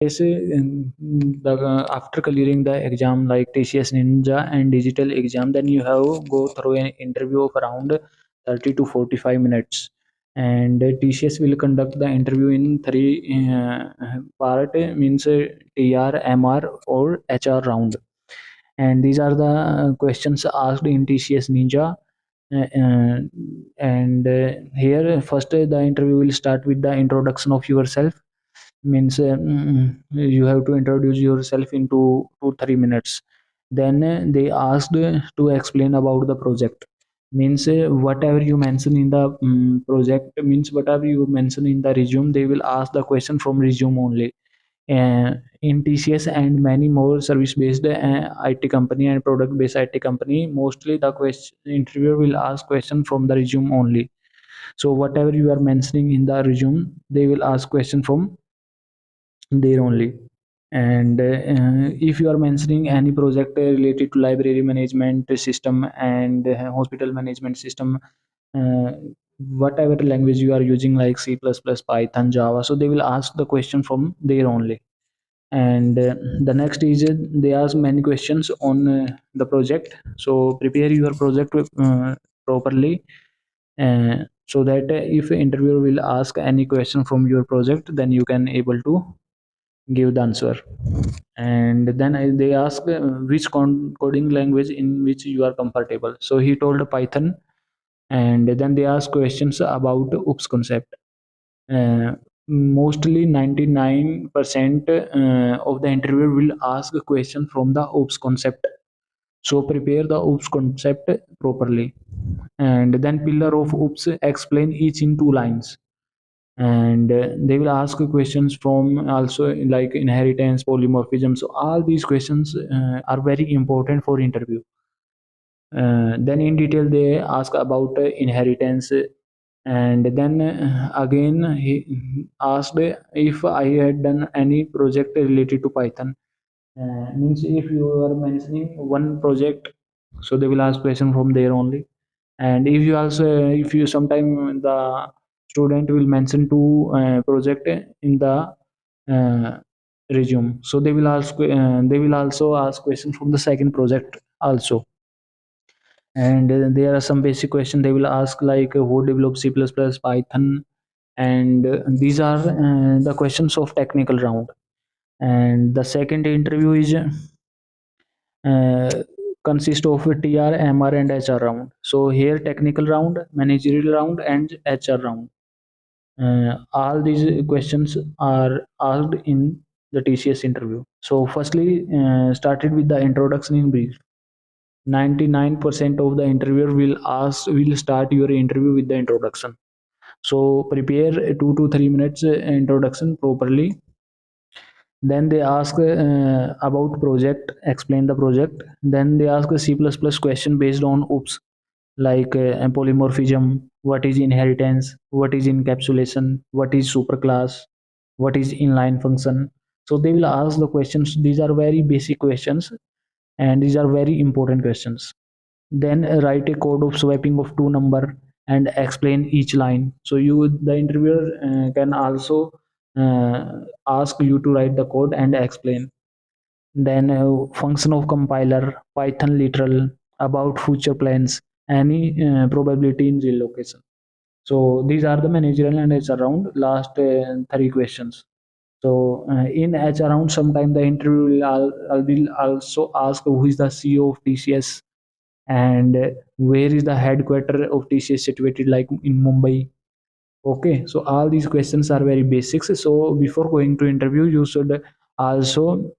Yes, after clearing the exam like TCS Ninja and digital exam, then you have go through an interview of around 30 to 45 minutes. And TCS will conduct the interview in three part, means TR, MR or HR round. And these are the questions asked in TCS Ninja. And here first the interview will start with the introduction of yourself, means you have to introduce yourself in 2 to 3 minutes. Then they asked to explain about the project, means whatever you mention in the project, means whatever you mention in the resume, they will ask the question from resume only. In TCS and many more service based IT company and product based IT company, mostly the question interviewer will ask question from the resume only. So whatever you are mentioning in the resume, they will ask question from there only. And if you are mentioning any project related to library management system and hospital management system, uh, whatever language you are using like C++, Python, Java, so they will ask the question from there only. And the next is they ask many questions on the project, so prepare your project properly, so that if interviewer will ask any question from your project, then you can able to give the answer. And then they ask which coding language in which you are comfortable, so he told Python. And then they ask questions about oops concept. uh, Mostly 99% of the interviewer will ask a question from the oops concept, so prepare the oops concept properly. And then pillar of oops, explain each in 2 lines. And they will ask questions from also like inheritance, polymorphism, so all these questions are very important for interview. Then in detail they ask about inheritance. And then again he asked if I had done any project related to Python. Means if you are mentioning one project, so they will ask question from there only. And if you also, if you sometime the student will mention two project in the uh, resume, so they will also ask question from the second project also. And there are some basic questions they will ask like who develops C++, Python. And these are the questions of technical round. And the second interview is uh, consist of a TR, MR, and HR round. So here technical round, managerial round, and HR round. All these questions are asked in the TCS interview. So firstly, started with the introduction in brief. 99% of the interviewer will start your interview with the introduction. So prepare a 2 to 3 minutes introduction properly. Then they ask about project, explain the project. Then they ask a C++ question based on oops, like polymorphism, what is inheritance, what is encapsulation, what is superclass, what is inline function. So they will ask the questions. These are very basic questions, and these are very important questions. Then write a code of swapping of two number and explain each line. So you, the interviewer can also ask you to write the code and explain. Then function of compiler, Python literal, about future plans, any probability in relocation. So these are the managerial and HR round last three questions. So in HR round, sometime the interview will also ask who is the CEO of TCS, and where is the headquarter of TCS situated, like in Mumbai. Okay, so all these questions are very basics. So before going to interview, you should also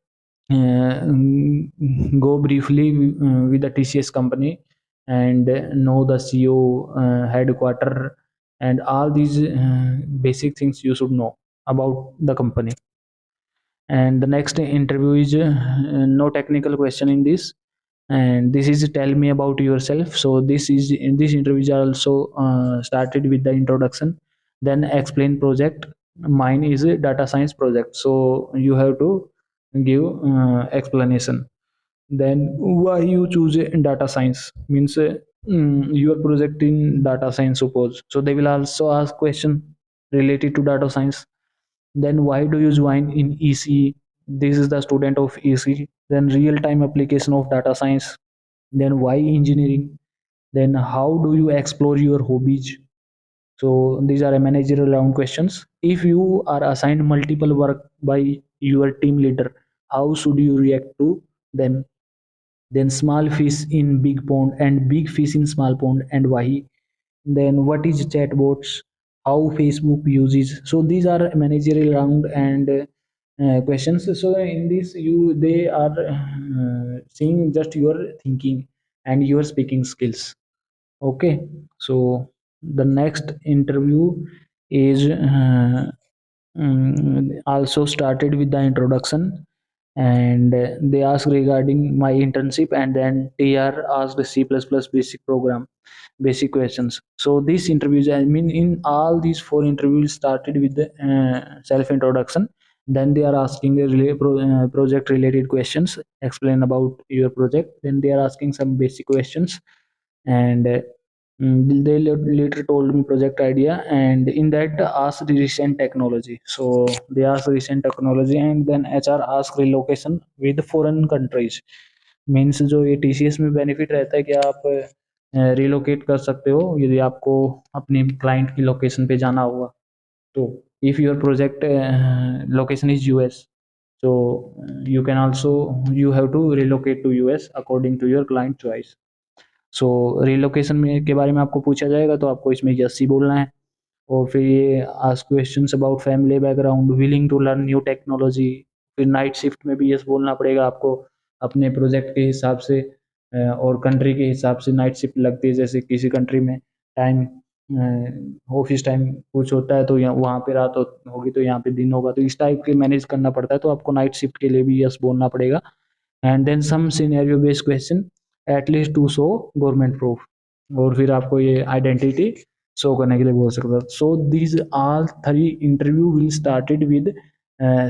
go briefly with the TCS company and know the CEO, headquarter, and all these basic things you should know about the company. And the next interview is no technical question in this, and this is tell me about yourself. So this is in this interview is also started with the introduction, then explain project. Mine is a data science project, so you have to give explanation. Then why you choose data science, means your project in data science suppose, so they will also ask question related to data science. Then why do you join in EC? This is the student of EC. Then real time application of data science. Then why engineering? Then how do you explore your hobbies? So these are a managerial round questions. If you are assigned multiple work by your team leader, how should you react to them? Then small fish in big pond and big fish in small pond, and why? Then what is chatbots? How Facebook uses? So these are managerial round and questions. So in this, you they are seeing just your thinking and your speaking skills. Okay, so the next interview is also started with the introduction, and they asked regarding my internship, and then TR asked C++ basic program, basic questions. So these interviews, I mean, in all these four interviews started with the self introduction. Then they are asking project related questions, explain about your project. Then they are asking some basic questions, and they later told me project idea, and in that asked the recent technology. So they asked recent technology, and then HR asked relocation with foreign countries. Means जो ये TCS में benefit रहता है कि आप relocate कर सकते हो यदि आपको अपनी क्लाइंट की लोकेशन पे जाना होगा। तो if your project location is US, so you can also, you have to relocate to US according to your client choice. So relocation में के बारे में आपको पूछा जाएगा तो आपको इसमें यस ही बोलना है। और फिर ये ask questions about family background, willing to learn new technology. फिर नाइट शिफ्ट में भी यस बोलना पड़ेगा आपको अपने प्रोजेक्ट के हिसाब से और कंट्री के हिसाब से नाइट शिफ्ट लगती है। जैसे किसी कंट्री में टाइम ऑफिस टाइम कुछ होता है तो यहाँ वहाँ पे रात होगी तो यहाँ पे दिन होगा, तो इस टाइप के मैनेज करना पड़ता है, तो आपको नाइट शिफ्ट के लिए भी यस बोलना पड़ेगा। And then some scenario based question at least to show government proof, और फिर आपको ये आइडेंटिटी शो करने के लिए बोल सकता है। So these all three interview will started with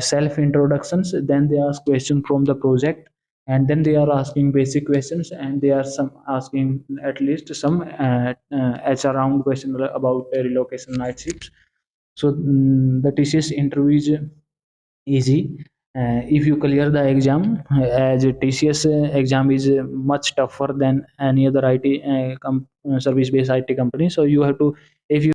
self introductions, then they ask question from the project, and then they are asking basic questions, and they are some asking at least some HR round question about relocation night shifts. So the TCS interview is easy if you clear the exam, as a TCS exam is much tougher than any other IT service based IT company. So you have to, if you